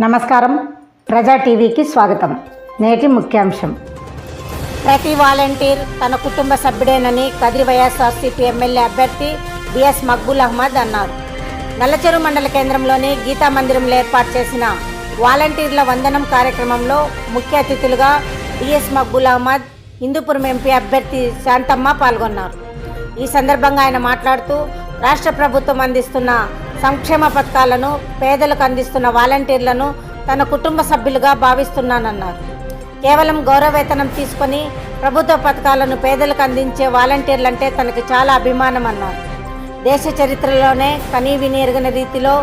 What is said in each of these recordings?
నమస్కారం. ప్రజా టీవీకి స్వాగతం. నేటి ముఖ్యాంశం. ప్రతి వాలంటీర్ తన కుటుంబ సభ్యుడేనని కదిరి వైఎస్ఆర్సీపీ ఎమ్మెల్యే అభ్యర్థి బిఎస్ మక్బూల్ అహ్మద్ అన్నారు. నల్లచెరువు మండల కేంద్రంలోని గీతా మందిరంలో ఏర్పాటు చేసిన వాలంటీర్ల వందనం కార్యక్రమంలో ముఖ్య అతిథులుగా బిఎస్ మక్బూల్ అహ్మద్, హిందూపురం ఎంపీ అభ్యర్థి శాంతమ్మ పాల్గొన్నారు. ఈ సందర్భంగా ఆయన మాట్లాడుతూ రాష్ట్ర ప్రభుత్వం అందిస్తున్న సంక్షేమ పథకాలను పేదలకు అందిస్తున్న వాలంటీర్లను తన కుటుంబ సభ్యులుగా భావిస్తున్నానన్నారు. కేవలం గౌరవవేతనం తీసుకొని ప్రభుత్వ పథకాలను పేదలకు అందించే వాలంటీర్లంటే తనకు చాలా అభిమానం అన్నారు. దేశ చరిత్రలోనే కనీవిని ఎరుగని రీతిలో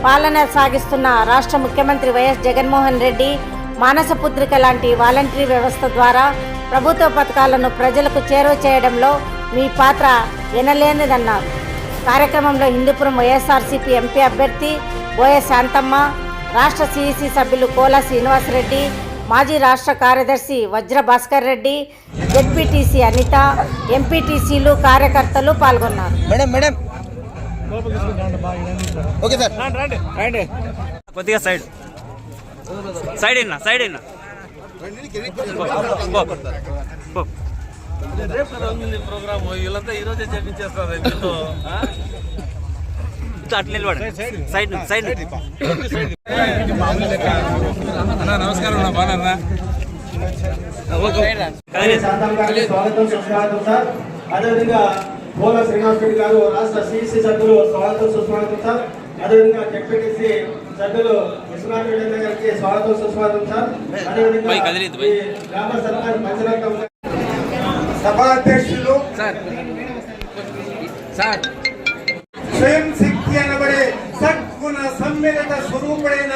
పాలన సాగిస్తున్న రాష్ట్ర ముఖ్యమంత్రి వైఎస్ జగన్మోహన్ రెడ్డి మానసపుత్రిక లాంటి వాలంటరీ వ్యవస్థ ద్వారా ప్రభుత్వ పథకాలను ప్రజలకు చేరువ చేయడంలో మీ పాత్ర ఎనలేనిదన్నారు. కార్యక్రమంలో హిందూపురం వైఎస్ఆర్సీపీ ఎంపీ అభ్యర్థి బోయ శాంతమ్మ, రాష్ట్ర సిఇసి సభ్యులు కోలా శ్రీనివాసరెడ్డి, మాజీ రాష్ట్ర కార్యదర్శి వజ్ర భాస్కర్ రెడ్డి, జెడ్పీటీసీ అనిత, ఎంపీటీసీలు, కార్యకర్తలు పాల్గొన్నారు. కొద్దిగా సైడ్ ప్రోగ్రామ్ వీళ్ళంతా ఈ రోజే చేపించేస్తారు. అట్లా నిలబడి సైడ్ అన్నా నమస్కారం అన్న, బాగున్నారా? స్వాగతం సుస్వాగతం సార్. అదేవిధంగా పోల శ్రీనివాస్ రెడ్డి గారు రాష్ట్ర సిఇసి సభ్యులు స్వాగతం సుస్వాగతం సార్. అదేవిధంగా జెడ్పీటీసీ సభ్యులు విశ్వనాథ్ రెడ్డి గారికి స్వాగతం సుస్వాగతం సార్. అదేవిధంగా గ్రామ సర్పంచ్ మంజరత్నం సభాధ్యక్షులు స్వయం శక్తి అనబడే సద్గుణ సమ్మిళిత స్వరూపుడైన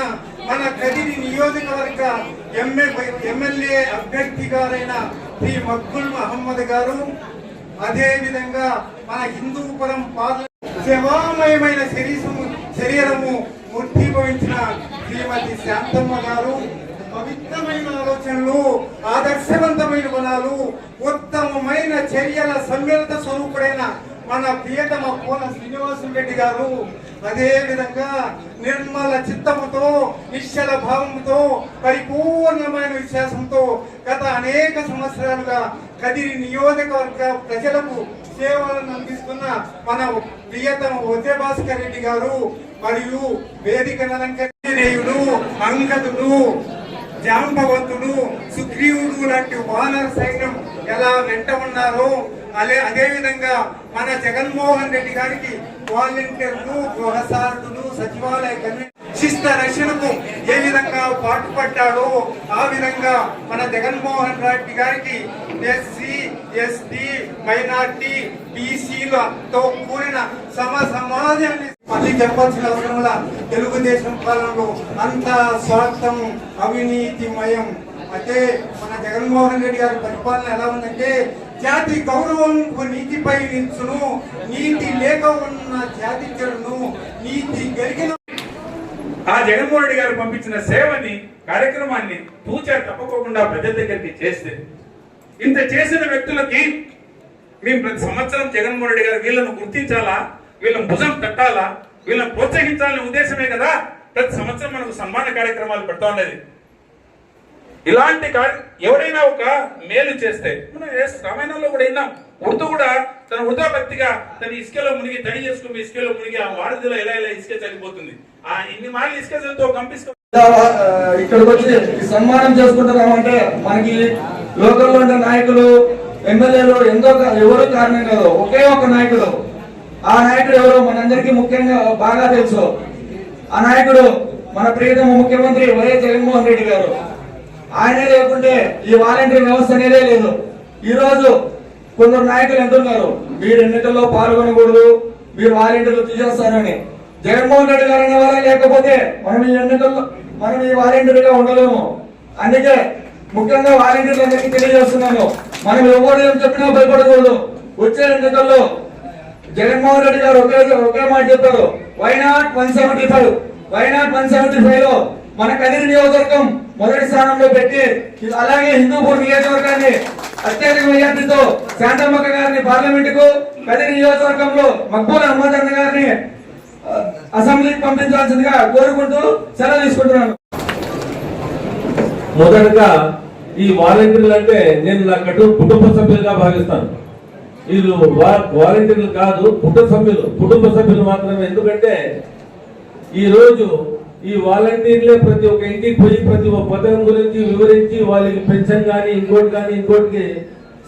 మన కదిరి నియోజకవర్గ ఎమ్మెల్యే అభ్యర్థి గారైన శ్రీ మక్బూల్ అహ్మద్ గారు, అదే విధంగా మన హిందూపురం సేవామయమైన శరీరము మూర్తిభవించిన శ్రీమతి శాంతమ్మ గారు, పవిత్రమైన ఆలోచనలు, ఆదర్శవంతమైన గుణాలు, ఉత్తమమైన చర్యల సమ్మిళిత స్వరూపుడైన మన ప్రియతమ కోన శ్రీనివాసరెడ్డి గారు, అదే విధంగా నిర్మల చిత్తముతో, నిశ్చల భావంతో, పరిపూర్ణమైన విశ్వాసంతో గత అనేక సంవత్సరాలుగా కదిరి నియోజకవర్గ ప్రజలకు సేవలను అందిస్తున్న మన ప్రియతమ వజ్ర భాస్కర్ రెడ్డి గారు, మరియు వేదిక అలంకరణీయుడు, అంగదుడు, జాంబవంతుడు, సుగ్రీవుడు లాంటి వానర సైన్యం ఎలా వెంట ఉన్నారో అదే విధంగా మన జగన్మోహన్ రెడ్డి గారికి వాలంటీర్లు, గృహసారథులు, సచివాలయ శిస్త రక్షణకు ఏ విధంగా పాటుపడ్డాడో ఆ విధంగా మన జగన్మోహన్ రెడ్డి గారికి ఎస్సీ, ఎస్టీ, మైనార్టీ, బీసీలతో కూడిన సమాజాన్ని మళ్ళీ చెప్పాల్సిన అవసరంలా తెలుగుదేశం పాలనలో అంత స్వార్థం, అవినీతిమయం. అయితే మన జగన్మోహన్ రెడ్డి గారి పరిపాలన ఎలా ఉందంటే, జాతి గౌరవం నీతిపై నిల్చును, నీతి లేక ఉన్న జాతి చెడును, నీతి గెలిగిన ఆ జగన్మోహన్ రెడ్డి గారు పంపించిన సేవని, కార్యక్రమాన్ని తూచా తప్పకోకుండా ప్రజల దగ్గరికి చేస్తే, ఇంత చేసిన వ్యక్తులకి మేము ప్రతి సంవత్సరం జగన్మోహన్ రెడ్డి గారు వీళ్ళను గుర్తించాలా, వీళ్ళని భుజం తట్టాలా, వీళ్ళని ప్రోత్సహించాలనే ఉద్దేశమే కదా ప్రతి సంవత్సరం మనకు సన్మాన కార్యక్రమాలు పెడతా ఉండేది. ఇలాంటి ఎవరైనా ఒక మేలు చేస్తే, మనం రామాయణంలో కూడా విన్నాం, ఉర్దు కూడా తన వృధాభక్తిగా తన ఇసుకలో మునిగి తడి చేసుకుని ఇసుకలో మునిగి ఆ వారధిలో ఎలా ఇసుక చనిపోతుంది. ఆ ఇన్ని మార్లు ఇసుక చదివితే ఇక్కడికి వచ్చి సన్మానం చేసుకుంటున్నామంటే మనకి లోకల్లో ఉండే నాయకులు, ఎమ్మెల్యేలు ఎవరు కారణం కాదు, ఒకే ఒక నాయకుడు. ఆ నాయకుడు ఎవరు మనందరికీ ముఖ్యంగా బాగా తెలుసు. ఆ నాయకుడు మన ప్రియతమ ముఖ్యమంత్రి వైఎస్ జగన్మోహన్ రెడ్డి గారు. ఆయనే లేకుంటే ఈ వాలంటీర్ వ్యవస్థ అనేదే లేదు. ఈ రోజు కొందరు నాయకులు అంటున్నారు, మీరు ఎన్నికల్లో పాల్గొనకూడదు, మీరు వాలంటీర్లు తీసేస్తారని. జగన్మోహన్ రెడ్డి గారు అనేవారా, లేకపోతే మనం ఈ వాలంటీర్గా ఉండలేము. అందుకే ముఖ్యంగా వాలంటీర్లందరికీ తెలియజేస్తున్నాను, మనం ఎవరు ఏం చెప్పినా భయపడకూడదు. వచ్చే ఎన్నికల్లో జగన్మోహన్ రెడ్డి గారు ఒకే మాట చెప్పారు, వైనాట్ 175 లో మన కదిరి నియోజకవర్గం మొదటి స్థానంలో పెట్టి, అలాగే హిందూపూర్ నియోజకవర్గాన్ని అత్యధిక మెజార్టీతో శాంతమ్మక్క గారిని పార్లమెంటుకు, కదిరి నియోజకవర్గంలో మక్బూల్ అహ్మద్ అన్న గారిని అసెంబ్లీకి పంపించాల్సిందిగా కోరుకుంటూ సెలవు తీసుకుంటున్నాను. మొదటగా ఈ వాలంటీర్లు అంటే నేను నా కుటుంబ సభ్యులుగా భావిస్తాను. వీళ్ళు వాలంటీర్లు కాదు, కుటుంబ సభ్యులు మాత్రమే. ఎందుకంటే ఈ రోజు ఈ వాలంటీర్లే ప్రతి ఒక్క ఇంటికి పోయి ప్రతి ఒక్క పథకం గురించి వివరించి వాళ్ళకి పెన్షన్ కానీ ఇంకోటికి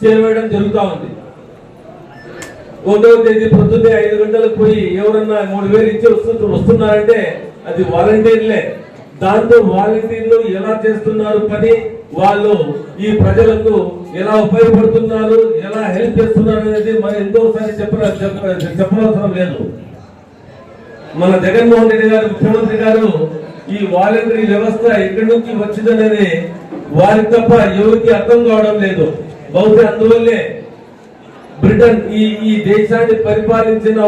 చేరవేయడం జరుగుతూ ఉంది. 1వ తేదీ పొద్దున్నే 5 గంటలకు పోయి ఎవరన్నా 3000 ఇచ్చి వస్తున్నారంటే అది వాలంటీర్లే. దాంతో వాలంటీర్లు ఎలా చేస్తున్నారు పని, వాళ్ళు ఈ ప్రజలకు ఎలా ఉపయోగపడుతున్నారు, ఎలా హెల్ప్ చేస్తున్నారు అనేది మరి ఎంతోసారి చెప్పనవసరం లేదు. మన జగన్మోహన్ రెడ్డి గారు ముఖ్యమంత్రి గారు ఈ వాలంటరీ వ్యవస్థ ఎక్కడి నుంచి వచ్చిందనేది వారికి తప్ప ఎవరికి అర్థం కావడం లేదు. బహుశా అందువల్లే బ్రిటన్ ఈ దేశాన్ని పరిపాలించిన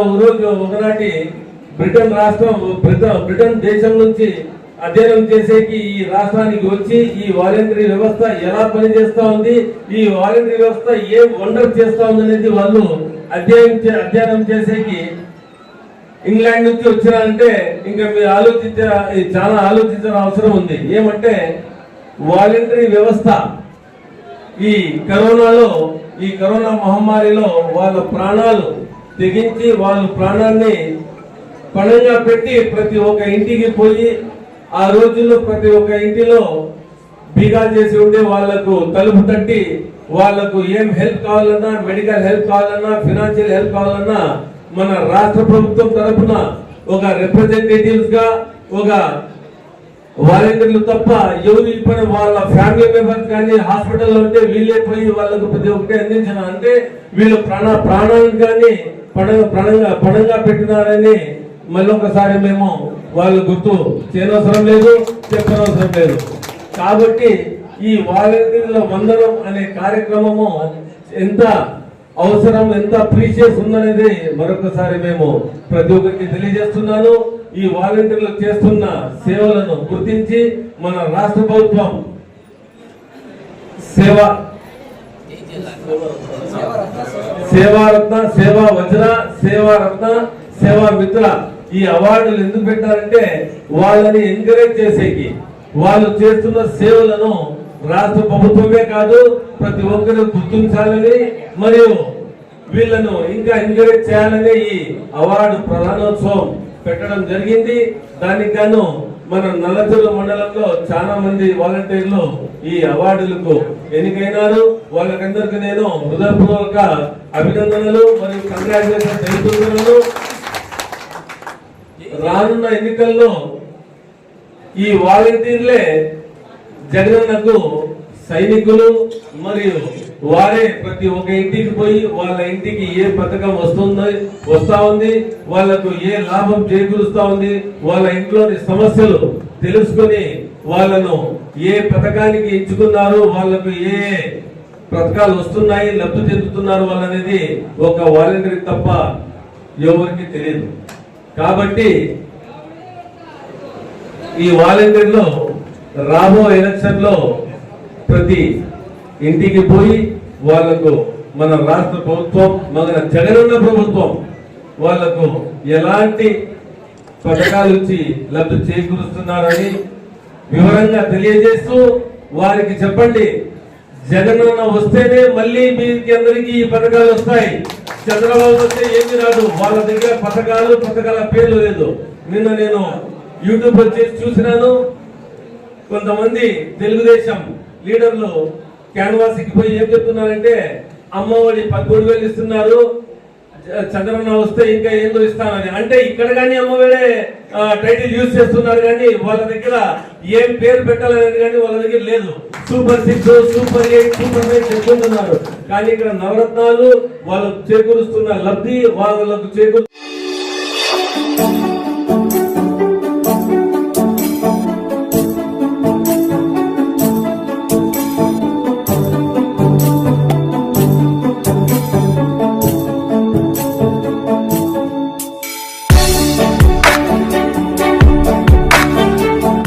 ఒకనాటి బ్రిటన్ దేశం నుంచి అధ్యయనం చేసేకి ఈ రాష్ట్రానికి వచ్చి ఈ వాలంటరీ వ్యవస్థ ఎలా పనిచేస్తా ఉంది, ఈ వాలంటరీ వ్యవస్థ ఏం వండర్ చేస్తా ఉంది అనేది వాళ్ళు అధ్యయనం చేసేకి ఇంగ్లాండ్ నుంచి వచ్చినారంటే ఇంకా మీరు చాలా ఆలోచించిన అవసరం ఉంది. ఏమంటే వాలంటరీ వ్యవస్థ ఈ కరోనా మహమ్మారిలో వాళ్ళ ప్రాణాలు తెగించి వాళ్ళ ప్రాణాన్ని పణంగా పెట్టి ప్రతి ఒక్క ఇంటికి పోయి ఆ రోజుల్లో ప్రతి ఒక్క ఇంటిలో బీగాలు చేసి ఉండే వాళ్లకు తలుపు తట్టి వాళ్లకు ఏం హెల్ప్ కావాలన్నా, మెడికల్ హెల్ప్ కావాలన్నా, ఫినాన్షియల్ హెల్ప్ కావాలన్నా మన రాష్ట్ర ప్రభుత్వం తరఫున ఒక రిప్రజెంటేటివ్స్ గా ఒక వాలంటీర్లు తప్ప ఎవరు ఇప్పుడు వాళ్ళ ఫ్యామిలీ మెంబర్స్ కానీ హాస్పిటల్లో ఉంటే వీళ్ళే పోయి వాళ్ళకు ప్రతి ఒక్కటి అందించిన అంటే వీళ్ళు ప్రాణాలను కానీ పణంగా పెట్టినారని మళ్ళొకసారి మేము వాళ్ళు గుర్తు చేయనవసరం లేదు, చెప్పనవసరం లేదు. కాబట్టి ఈ వాలంటీర్ల వందనం అనే కార్యక్రమము ఎంత అవసరం, ఎంత ప్రీషియస్ ఉందనేది మరొకసారి మేము ప్రతి ఒక్కరికి తెలియజేస్తున్నాను. ఈ వాలంటీర్లు చేస్తున్న సేవలను గుర్తించి మన రాష్ట్ర ప్రభుత్వం సేవారత్న, సేవా వజ్ర, సేవారత్న, సేవా మిత్ర ఈ అవార్డులు ఎందుకు పెట్టారంటే వాళ్ళని ఎంకరేజ్ చేసేకి, వాళ్ళు చేస్తున్న సేవలను రాష్ట్ర ప్రభుత్వమే కాదు ప్రతి ఒక్కరు గుర్తించాలని మరియు వీళ్ళను ఇంకా ఎంకరేజ్ చేయాలని ఈ అవార్డు ప్రధానోత్సవం పెట్టడం జరిగింది. దానికి గాను మన నల్లచెరువు మండలంలో చాలా మంది వాలంటీర్లు ఈ అవార్డులకు ఎన్నికైనారు. వాళ్ళకందరికీ నేను హృదయపూర్వక అభినందనలు మరియు కంగ్రాచులేషన్ తెలుపుతున్నాను. రానున్న ఎన్నికల్లో ఈ వాలంటీర్లే జగనన్నకు సైనికులు మరియు వారే ప్రతి ఒక్క ఇంటికి పోయి వాళ్ళ ఇంటికి ఏ పథకం వస్తా ఉంది, వాళ్లకు ఏ లాభం చేకూరుస్తా ఉంది, వాళ్ళ ఇంట్లోని సమస్యలు తెలుసుకొని వాళ్ళను ఏ పథకానికి ఎంచుకున్నారు, వాళ్లకు ఏ పథకాలు వస్తున్నాయి, లబ్ధి చెందుతున్నారు వాళ్ళనేది ఒక వాలంటీర్ తప్ప ఎవరికి తెలియదు. కాబట్టి ఈ వాలంటీర్లో రాబో ఎలక్షన్ లో ప్రతి ఇంటికి పోయి వాళ్లకు మన రాష్ట్ర ప్రభుత్వం, మన జగనన్న ప్రభుత్వం వాళ్లకు ఎలాంటి పథకాలు ఇచ్చి లబ్ధి చేకూరుస్తున్నారని వివరంగా తెలియజేస్తూ వారికి చెప్పండి, జగనన్న వస్తేనే మళ్ళీ మీకు అందరికీ ఈ పథకాలు వస్తాయి. చంద్రబాబు వస్తే ఏమి రాదు. వాళ్ళ దగ్గర పథకాల పేర్లు లేదు. నిన్న నేను యూట్యూబ్ వచ్చేసి చూసినాను, కొంతమంది తెలుగుదేశం లీడర్లు క్యాన్వాస్కి పోయి ఏం చెప్తున్నారంటే అమ్మఒడి 13,000 ఇస్తున్నారు, చంద్రన్న వస్తే ఇంకా ఏందో ఇస్తానని. అంటే ఇక్కడ కానీ అమ్మఒడే టైటిల్ యూజ్ చేస్తున్నారు కానీ వాళ్ళ దగ్గర ఏం పేరు పెట్టాలనేది కానీ వాళ్ళ దగ్గర లేదు. సూపర్ 6, సూపర్ 8, సూపర్ 9 చెప్తున్నారు. కానీ ఇక్కడ నవరత్నాలు వాళ్ళకు చేకూరుస్తున్న లబ్ధి వాళ్ళకు చేకూరు